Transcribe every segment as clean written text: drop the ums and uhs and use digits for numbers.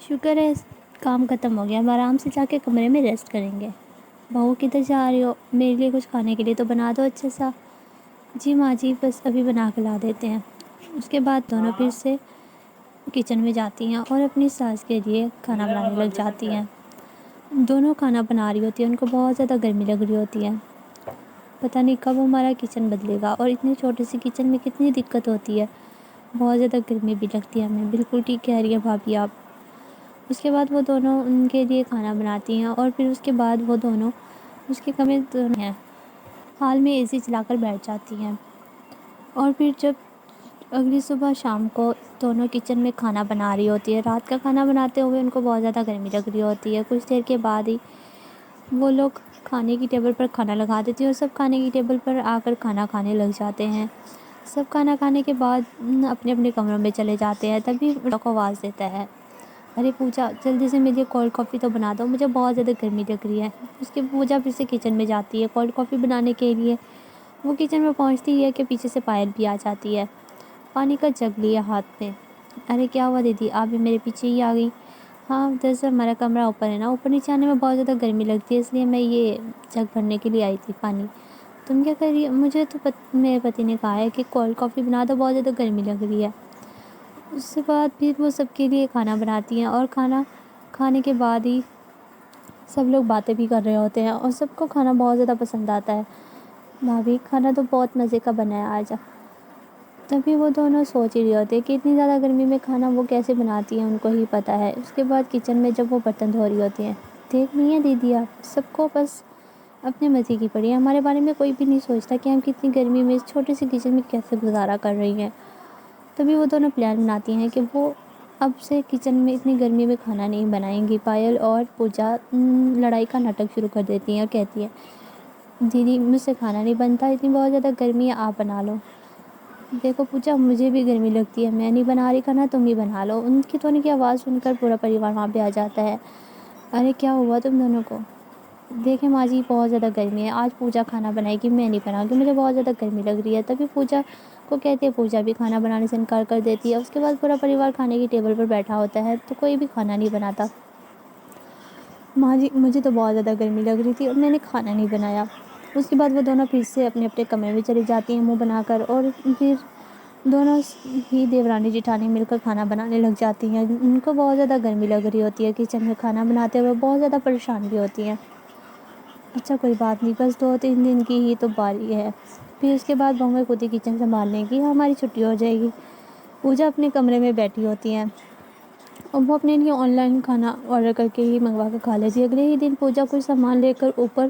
شکر ہے کام ختم ہو گیا، ہم آرام سے جا کے کمرے میں ریسٹ کریں گے۔ بہو کدھر جا رہی ہو؟ میرے لیے کچھ کھانے کے لیے تو بنا دو اچھا سا۔ جی ماں جی، بس ابھی بنا کے لا دیتے ہیں۔ اس کے بعد دونوں پھر سے کچن میں جاتی ہیں اور اپنی ساس کے لیے کھانا بنانے لگ جاتی ہیں۔ دونوں کھانا بنا رہی ہوتی ہیں، ان کو بہت زیادہ گرمی لگ رہی ہوتی ہے۔ پتہ نہیں کب ہمارا کچن بدلے گا، اور اتنی چھوٹی سی کچن میں کتنی دقت ہوتی ہے، بہت زیادہ گرمی بھی لگتی ہے ہمیں۔ بالکل ٹھیک کہہ رہی ہے بھابھی آپ۔ اس کے بعد وہ دونوں ان کے لیے کھانا بناتی ہیں، اور پھر اس کے بعد وہ دونوں اس کے کمرے دونوں ہیں حال میں اے سی چلا کر بیٹھ جاتی ہیں۔ اور پھر جب اگلی صبح شام کو دونوں کچن میں کھانا بنا رہی ہوتی ہے، رات کا کھانا بناتے ہوئے ان کو بہت زیادہ گرمی لگ رہی ہوتی ہے۔ کچھ دیر کے بعد ہی وہ لوگ کھانے کی ٹیبل پر کھانا لگا دیتی ہیں، اور سب کھانے کی ٹیبل پر آ کر کھانا کھانے لگ جاتے ہیں۔ سب کھانا کھانے کے بعد اپنے اپنے کمروں میں چلے جاتے ہیں۔ تبھی پوجا کو آواز دیتا ہے، ارے پوجا جلدی سے میرے لیے کولڈ کافی تو بنا دو، مجھے بہت زیادہ گرمی لگ رہی ہے۔ اس کے پوجا پھر سے کچن میں جاتی ہے کولڈ کافی بنانے کے لیے۔ وہ کچن میں پہنچتی ہے کہ پیچھے سے پائل بھی آ جاتی ہے، پانی کا جگ لیا ہاتھ میں۔ ارے کیا ہوا دیدی، آپ بھی میرے پیچھے ہی آ گئی؟ ہاں دراصل ہمارا کمرہ اوپر ہے نا، اوپر نیچے آنے میں بہت زیادہ گرمی لگتی ہے، اس لیے میں یہ جگ بھرنے کے لیے آئی تھی پانی۔ تم کیا کر رہی ہے؟ مجھے تو میرے پتی نے کہا ہے کہ کولڈ کافی بنا دو، بہت زیادہ گرمی لگ رہی ہے۔ اس کے بعد پھر وہ سب کے لیے کھانا بناتی ہیں، اور کھانا کھانے کے بعد ہی سب لوگ باتیں بھی کر رہے ہوتے ہیں، اور سب کو کھانا بہت زیادہ پسند آتا ہے۔ بھابھی کھانا تو بہت مزے کا بنا ہے آج۔ تبھی وہ دونوں سوچ ہی رہے ہوتے ہیں کہ اتنی زیادہ گرمی میں کھانا وہ کیسے بناتی ہیں، ان کو ہی پتہ ہے۔ اس کے بعد کچن میں جب وہ برتن دھو رہی ہوتی ہیں، دیکھ نہیں ہے دیدی آپ، سب کو بس اپنے مزے کی پڑی ہے، ہمارے بارے میں کوئی بھی نہیں سوچتا کہ ہم کتنی گرمی میں اس چھوٹی سی کچن میں کیسے گزارا کر رہی ہیں۔ تبھی وہ دونوں پلان بناتی ہیں کہ وہ اب سے کچن میں اتنی گرمی میں کھانا نہیں بنائیں گی۔ پائل اور پوجا لڑائی کا ناٹک شروع کر دیتی ہیں اور کہتی ہیں، دیدی مجھ سے کھانا نہیں بنتا، اتنی بہت زیادہ گرمی ہے، آپ بنا لو۔ دیکھو پوجا، مجھے بھی گرمی لگتی ہے، میں نہیں بنا رہی کھانا، تم ہی بنا لو۔ ان کی دونوں کی آواز سن کر پورا پریوار وہاں پہ آ جاتا ہے۔ ارے کیا ہوا تم دونوں کو؟ دیکھیں ماں جی بہت زیادہ گرمی ہے، آج پوجا کھانا بنائے گی، میں نہیں بناؤں گی، مجھے بہت زیادہ گرمی لگ رہی ہے۔ تبھی پوجا کو کہتی ہے، پوجا بھی کھانا بنانے سے انکار کر دیتی ہے۔ اس کے بعد پورا پریوار کھانے کی ٹیبل پر بیٹھا ہوتا ہے تو کوئی بھی کھانا نہیں بناتا۔ ماں جی مجھے تو بہت زیادہ گرمی لگ رہی تھی اور میں نے کھانا نہیں بنایا۔ اس کے بعد وہ دونوں پھر سے اپنے اپنے کمرے میں چلی جاتی ہیں منہ بنا کر، اور پھر دونوں ہی دیورانی جیٹھانی مل کر کھانا بنانے لگ جاتی ہیں۔ ان کو بہت زیادہ گرمی لگ رہی ہوتی ہے، کچن میں کھانا بناتے ہوئے بہت زیادہ پریشان بھی ہوتی ہیں۔ اچھا کوئی بات نہیں، بس 2-3 دن کی ہی تو باری ہے، پھر اس کے بعد بہویں خود ہی کچن سنبھالنے کی، ہماری چھٹی ہو جائے گی۔ پوجا اپنے کمرے میں بیٹھی ہوتی ہیں اور وہ اپنے لیے آن لائن کھانا آرڈر کر کے ہی منگوا کے کھا لیتی ہے۔ اگلے ہی دن پوجا کچھ سامان لے کر اوپر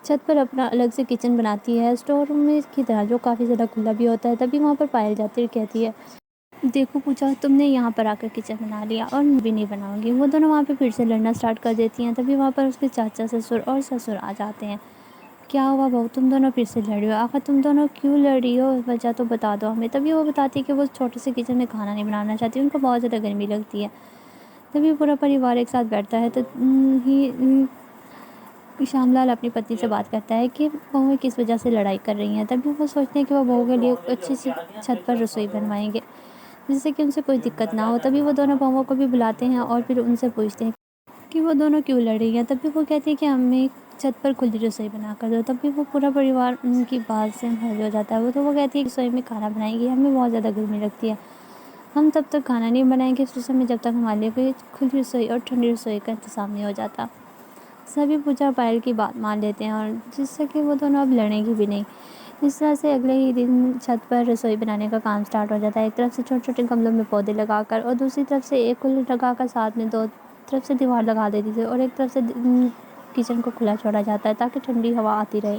چھت پر اپنا الگ سے کچن بناتی ہے، اسٹور روم میں کی طرح، جو کافی زیادہ کھلا بھی ہوتا ہے۔ تبھی وہاں پر پائل جاتی ہے اور کہتی ہے، دیکھو پوجا تم نے یہاں پر آ کر کچن بنا لیا اور میں بھی نہیں بناؤں گی۔ وہ دونوں وہاں پہ پھر سے لڑنا سٹارٹ کر دیتی ہیں۔ تبھی وہاں پر اس کے چاچا سسر اور سسر آ جاتے ہیں۔ کیا ہوا بہو، تم دونوں پھر سے لڑ رہی ہو؟ آخر تم دونوں کیوں لڑ رہی ہو، وجہ تو بتا دو ہمیں۔ تبھی وہ بتاتی ہے کہ وہ چھوٹے سے کچن میں کھانا نہیں بنانا چاہتی، ان کو بہت زیادہ گرمی لگتی ہے۔ تبھی پورا پریوار ایک ساتھ بیٹھتا ہے تو شام لال اپنی پتنی سے بات کرتا ہے کہ بہویں کس وجہ سے لڑائی کر رہی ہیں۔ تبھی وہ سوچتے ہیں کہ وہ بہو کے لیے اچھی سی چھت پر رسوئی بنوائیں گے جس سے کہ ان سے کوئی دقت نہ ہو۔ تبھی وہ دونوں بہووں کو بھی بلاتے ہیں اور پھر ان سے پوچھتے ہیں کہ وہ دونوں کیوں لڑ رہی ہیں۔ تبھی وہ کہتی ہیں کہ ہمیں چھت پر کھلی رسوئی بنا کر دو۔ تبھی وہ پورا پریوار ان کی بات سے حل ہو جاتا ہے۔ وہ کہتی ہے کہ رسوئی میں کھانا بنائیں گی، ہمیں بہت زیادہ گرمی لگتی ہے، ہم تب تک کھانا نہیں بنائیں گے اس رسوئی میں جب تک ہمارے لیے کوئی کھلی رسوئی اور ٹھنڈی رسوئی کا انتظام نہیں ہو جاتا۔ سبھی پوجا پائل کی بات مان لیتے ہیں، اور جس سے کہ وہ دونوں اب لڑیں گی بھی نہیں۔ اس طرح سے اگلے ہی دن چھت پر رسوئی بنانے کا کام سٹارٹ ہو جاتا ہے، ایک طرف سے چھوٹے چھوٹے گملوں میں پودے لگا کر، اور دوسری طرف سے ایک کولر لگا کر، ساتھ میں 2 طرف سے دیوار لگا دیتی تھی، اور ایک طرف سے کچن کو کھلا چھوڑا جاتا ہے تاکہ ٹھنڈی ہوا آتی رہے۔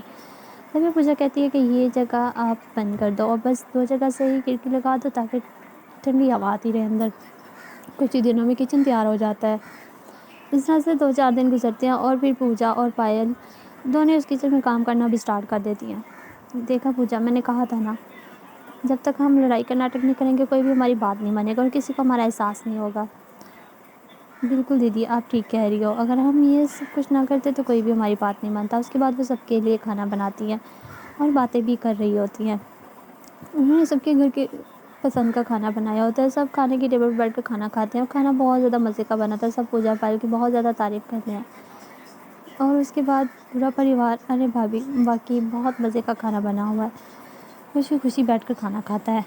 تبھی پوجا کہتی ہے کہ یہ جگہ آپ بند کر دو اور بس 2 جگہ سے ہی کھڑکی لگا دو تاکہ ٹھنڈی ہوا آتی رہے اندر۔ کچھ ہی دنوں میں کچن تیار ہو جاتا ہے۔ اس طرح سے 2-4 دن گزرتے ہیں، اور پھر پوجا اور پائل دونوں اس کچن میں کام کرنا بھی سٹارٹ کر دیتی ہیں۔ دیکھا پوجا، میں نے کہا تھا نا، جب تک ہم لڑائی کا ناٹک نہیں کریں گے کوئی بھی ہماری بات نہیں مانے گا اور کسی کو ہمارا احساس نہیں ہوگا۔ بالکل دیدی آپ ٹھیک کہہ رہی ہو، اگر ہم یہ سب کچھ نہ کرتے تو کوئی بھی ہماری بات نہیں مانتا۔ اس کے بعد وہ سب کے لیے کھانا بناتی ہیں اور باتیں بھی کر رہی ہوتی ہیں۔ انہوں نے سب کے گھر کے پسند کا کھانا بنایا ہوتا ہے. سب کھانے کی ٹیبل پر بیٹھ کر کھانا کھاتے ہیں اور کھانا بہت زیادہ مزے کا بنا تھا. سب پوجا پال کی بہت زیادہ تعریف کرتے ہیں. اور اس کے بعد پورا پریوار ارے بھابھی باقی بہت مزے کا کھانا بنا ہوا ہے, خوشی خوشی بیٹھ کر کھانا کھاتا ہے.